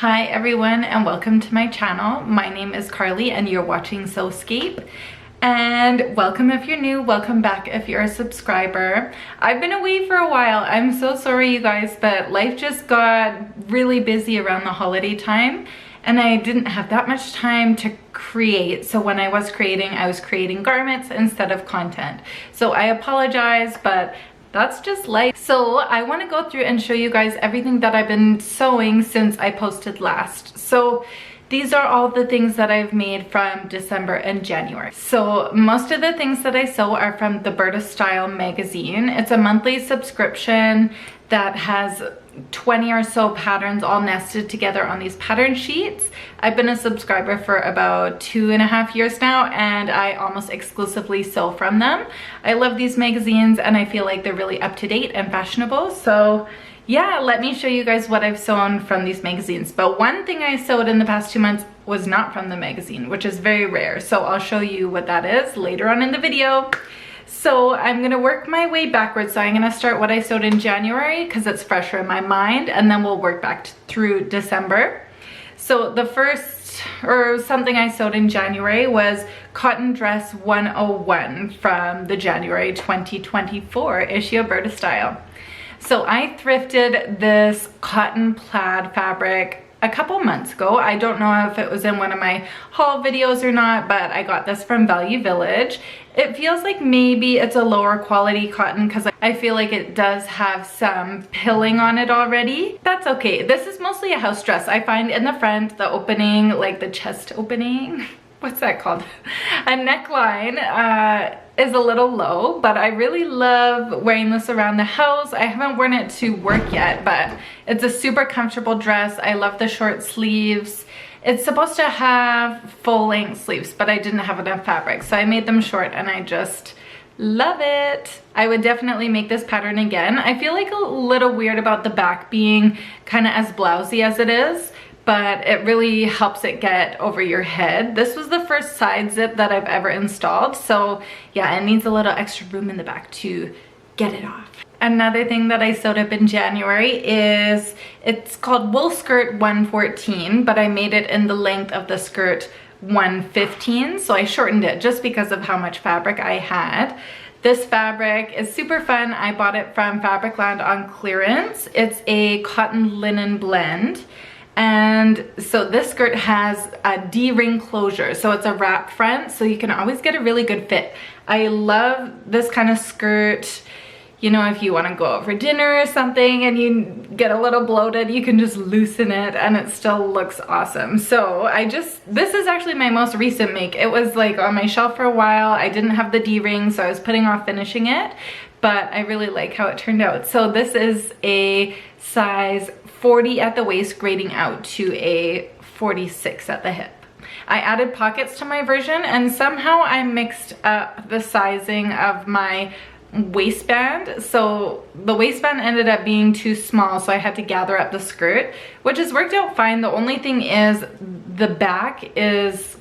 Hi everyone and welcome to my channel. My name is Carly and you're watching Sewscape. And welcome if you're new, welcome back if you're a subscriber. I've been away for a while. I'm so sorry you guys, but life just got really busy around the holiday time and I didn't have that much time to create. So when I was creating garments instead of content. So I apologize, but that's just life. So I want to go through and show you guys everything that I've been sewing since I posted last. So these are all the things that I've made from December and January. So most of the things that I sew are from the Burda Style magazine. It's a monthly subscription that has 20 or so patterns all nested together on these pattern sheets. I've been a subscriber for about 2.5 years now and I almost exclusively sew from them. I love these magazines and I feel like they're really up to date and fashionable. So yeah, let me show you guys what I've sewn from these magazines. But one thing I sewed in the past 2 months was not from the magazine, which is very rare. So I'll show you what that is later on in the video. So I'm gonna work my way backwards. So I'm gonna start what I sewed in January because it's fresher in my mind, and then we'll work back through December. So the first something I sewed in January was Cotton Dress 101 from the January 2024 issue of Burda Style. So I thrifted this cotton plaid fabric a couple months ago. I don't know if it was in one of my haul videos or not, but I got this from Value Village. It feels like maybe it's a lower quality cotton because I feel like it does have some pilling on it already. That's okay. This is mostly a house dress. I find in the front, the opening, like the chest opening, what's that called? A neckline is a little low, but I really love wearing this around the house. I haven't worn it to work yet, but it's a super comfortable dress. I love the short sleeves. It's supposed to have full length sleeves, but I didn't have enough fabric, so I made them short and I just love it. I would definitely make this pattern again. I feel like a little weird about the back being kind of as blousy as it is, but it really helps it get over your head. This was the first side zip that I've ever installed, so yeah, it needs a little extra room in the back to get it off. Another thing that I sewed up in January is, it's called Wool Skirt 114, but I made it in the length of the skirt 115, so I shortened it just because of how much fabric I had. This fabric is super fun. I bought it from Fabricland on clearance. It's a cotton linen blend. And so this skirt has a D-ring closure, so it's a wrap front, so you can always get a really good fit. I love this kind of skirt. You know, if you want to go out for dinner or something and you get a little bloated, you can just loosen it and it still looks awesome. So this is actually my most recent make. It was like on my shelf for a while. I didn't have the D-ring, so I was putting off finishing it, but I really like how it turned out. So this is a size 40 at the waist, grading out to a 46 at the hip. I added pockets to my version and somehow I mixed up the sizing of my waistband. So the waistband ended up being too small, so I had to gather up the skirt, which has worked out fine. The only thing is the back is,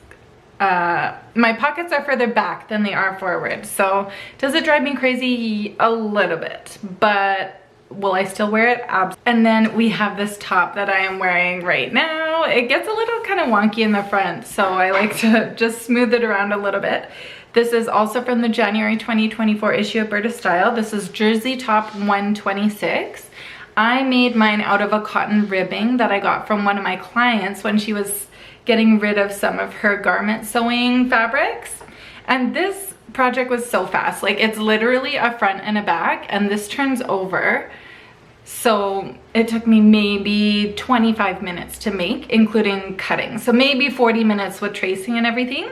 my pockets are further back than they are forward. So does it drive me crazy? A little bit, but will I still wear it? And then we have this top that I am wearing right now. It gets a little kind of wonky in the front, so I like to just smooth it around a little bit. This is also from the January 2024 issue of Burda Style. This is Jersey Top 126. I made mine out of a cotton ribbing that I got from one of my clients when she was getting rid of some of her garment sewing fabrics. And this project was so fast. Like, it's literally a front and a back, and this turns over. So it took me maybe 25 minutes to make, including cutting. So maybe 40 minutes with tracing and everything.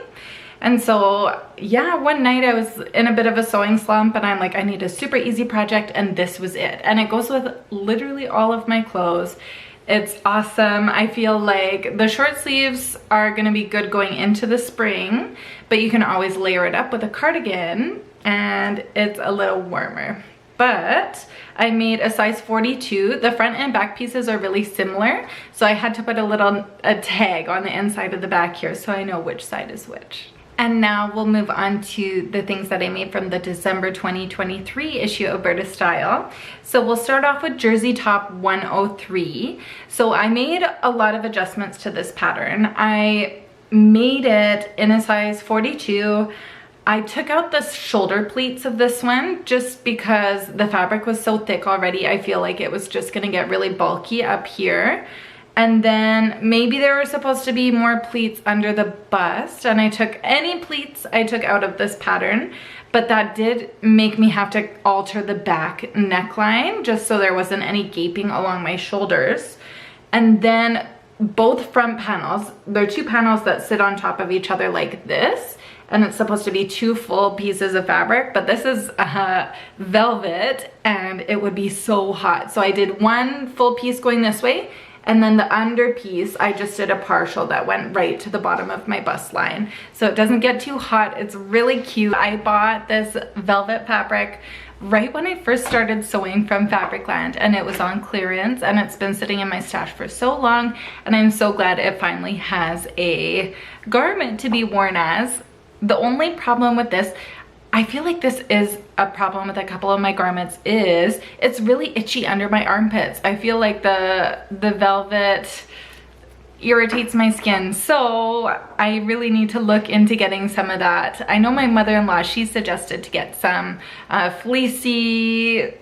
And so yeah, one night I was in a bit of a sewing slump and I'm like, I need a super easy project, and this was it. And it goes with literally all of my clothes. It's awesome. I feel like the short sleeves are gonna be good going into the spring, but you can always layer it up with a cardigan and it's a little warmer. But I made a size 42. The front and back pieces are really similar, so I had to put a tag on the inside of the back here so I know which side is which. And now we'll move on to the things that I made from the December 2023 issue of Burda Style. So we'll start off with Jersey Top 103. So I made a lot of adjustments to this pattern. I made it in a size 42. I took out the shoulder pleats of this one just because the fabric was so thick already. I feel like it was just gonna get really bulky up here. And then maybe there were supposed to be more pleats under the bust, and I took any pleats I took out of this pattern, but that did make me have to alter the back neckline just so there wasn't any gaping along my shoulders. And then both front panels, there are two panels that sit on top of each other like this, and it's supposed to be two full pieces of fabric, but this is velvet and it would be so hot. So I did one full piece going this way, and then the under piece, I just did a partial that went right to the bottom of my bust line. So it doesn't get too hot. It's really cute. I bought this velvet fabric right when I first started sewing from Fabricland, and it was on clearance, and it's been sitting in my stash for so long, and I'm so glad it finally has a garment to be worn as. The only problem with this, I feel like this is a problem with a couple of my garments, is it's really itchy under my armpits. I feel like the velvet irritates my skin, so I really need to look into getting some of that. I know my mother-in-law, she suggested to get some fleecy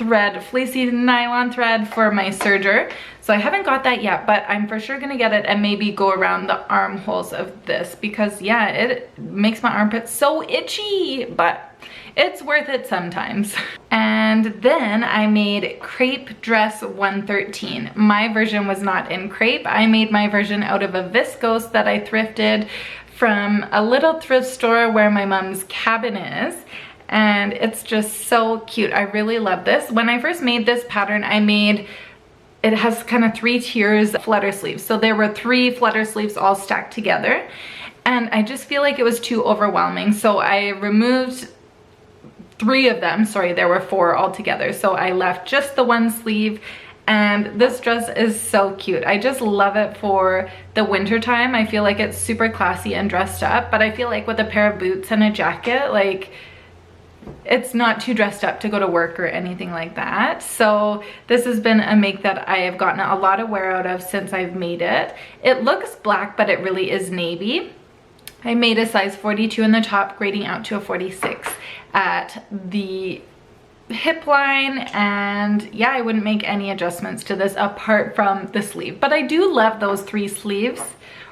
nylon thread for my serger. So I haven't got that yet, but I'm for sure gonna get it and maybe go around the armholes of this because yeah, it makes my armpits so itchy, but it's worth it sometimes. And then I made Crepe Dress 113. My version was not in crepe. I made my version out of a viscose that I thrifted from a little thrift store where my mom's cabin is. And it's just so cute. I really love this. When I first made this pattern, it has kind of 3 tiers of flutter sleeves. So there were 3 flutter sleeves all stacked together. And I just feel like it was too overwhelming. So I removed 3 of them. Sorry, there were 4 altogether. So I left just the one sleeve. And this dress is so cute. I just love it for the winter time. I feel like it's super classy and dressed up. But I feel like with a pair of boots and a jacket, like, it's not too dressed up to go to work or anything like that. So this has been a make that I have gotten a lot of wear out of since I've made it. It looks black, but it really is navy. I made a size 42 in the top, grading out to a 46 at the hip line, and yeah, I wouldn't make any adjustments to this apart from the sleeve. But I do love those 3 sleeves,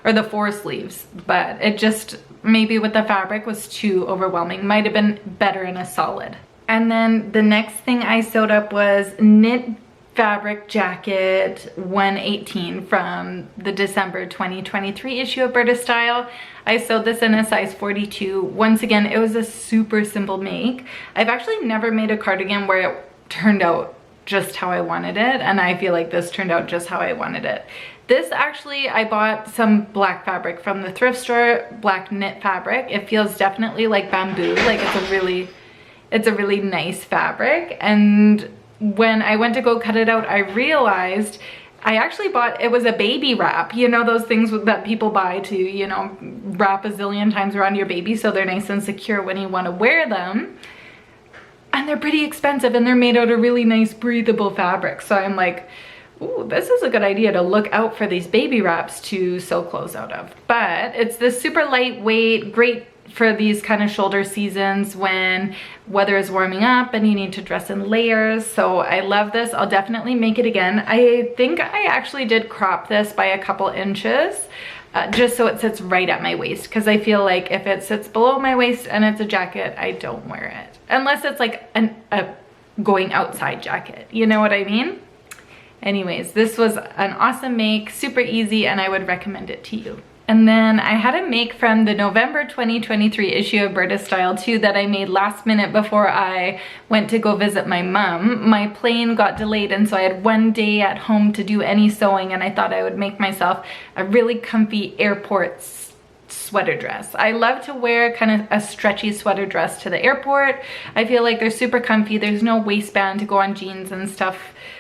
or the 4 sleeves, but it just, maybe with the fabric was too overwhelming. Might have been better in a solid. And then the next thing I sewed up was knit fabric jacket 118 from the December 2023 issue of Burda Style. I sewed this in a size 42. Once again, it was a super simple make. I've actually never made a cardigan where it turned out just how I wanted it, and I feel like this turned out just how I wanted it. This actually, I bought some black fabric from the thrift store, black knit fabric. It feels definitely like bamboo, like it's a really nice fabric. And when I went to go cut it out, I realized I actually bought, it was a baby wrap, you know, those things that people buy to, you know, wrap a zillion times around your baby so they're nice and secure when you want to wear them. And they're pretty expensive, and they're made out of really nice breathable fabric. So I'm like, ooh, this is a good idea to look out for these baby wraps to sew clothes out of. But it's this super lightweight, great for these kind of shoulder seasons when weather is warming up and you need to dress in layers. So I love this. I'll definitely make it again. I think I actually did crop this by a couple inches just so it sits right at my waist, because I feel like if it sits below my waist and it's a jacket, I don't wear it. Unless it's like a going outside jacket, you know what I mean? Anyways, this was an awesome make, super easy, and I would recommend it to you. And then I had a make from the November 2023 issue of Burda Style too that I made last minute before I went to go visit my mom. My plane got delayed, and so I had one day at home to do any sewing, and I thought I would make myself a really comfy airport sweater dress. I love to wear kind of a stretchy sweater dress to the airport. I feel like they're super comfy. There's no waistband to go on jeans and stuff.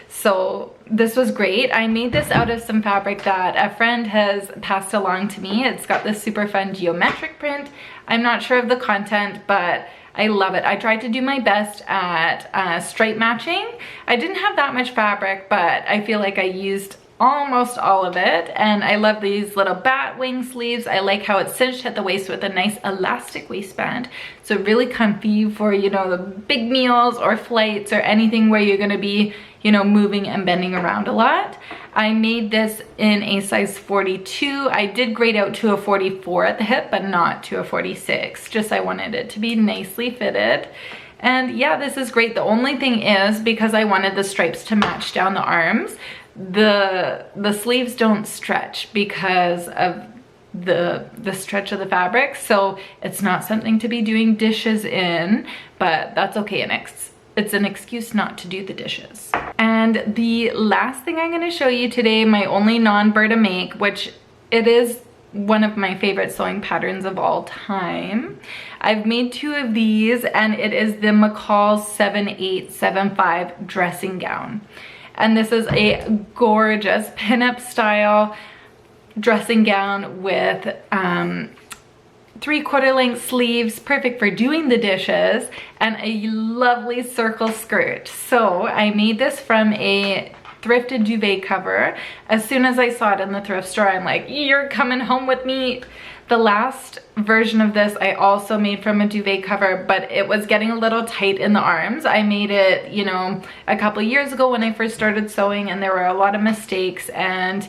So this was great. I made this out of some fabric that a friend has passed along to me. It's got this super fun geometric print. I'm not sure of the content, but I love it. I tried to do my best at stripe matching. I didn't have that much fabric, but I feel like I used almost all of it. And I love these little bat wing sleeves. I like how it's cinched at the waist with a nice elastic waistband. So really comfy for, you know, the big meals or flights or anything where you're gonna be, you know, moving and bending around a lot. I made this in a size 42. I did grade out to a 44 at the hip, but not to a 46. Just I wanted it to be nicely fitted. And yeah, this is great. The only thing is, because I wanted the stripes to match down the arms, the sleeves don't stretch because of the stretch of the fabric. So it's not something to be doing dishes in, but that's okay. It's an excuse not to do the dishes. And the last thing I'm gonna show you today, my only non-Burda make, which it is one of my favorite sewing patterns of all time. I've made 2 of these, and it is the McCalls 7875 dressing gown. And this is a gorgeous pinup style dressing gown with 3/4 length sleeves, perfect for doing the dishes, and a lovely circle skirt. So I made this from a thrifted duvet cover. As soon as I saw it in the thrift store, I'm like, you're coming home with me. The last version of this I also made from a duvet cover, but it was getting a little tight in the arms. I made it, you know, a couple years ago when I first started sewing, and there were a lot of mistakes, and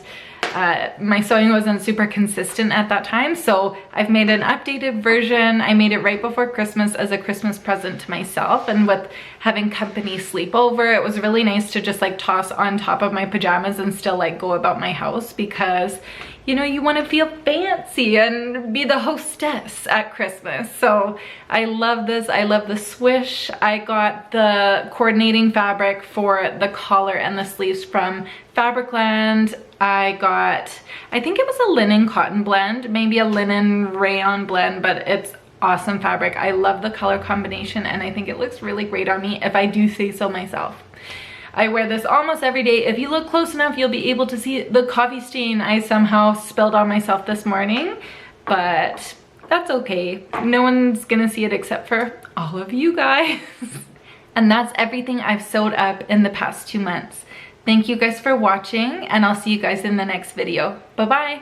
my sewing wasn't super consistent at that time. So I've made an updated version. I made it right before Christmas as a Christmas present to myself, and with having company sleep over, it was really nice to just like toss on top of my pajamas and still like go about my house, because you know, you want to feel fancy and be the hostess at Christmas. So I love this. I love the swish. I got the coordinating fabric for the collar and the sleeves from Fabricland. I think it was a linen cotton blend, maybe a linen rayon blend, but it's awesome fabric. I love the color combination, and I think it looks really great on me, if I do say so myself. I wear this almost every day. If you look close enough, you'll be able to see the coffee stain I somehow spilled on myself this morning, but that's okay. No one's gonna see it except for all of you guys. And that's everything I've sewed up in the past 2 months. Thank you guys for watching, and I'll see you guys in the next video. Bye-bye.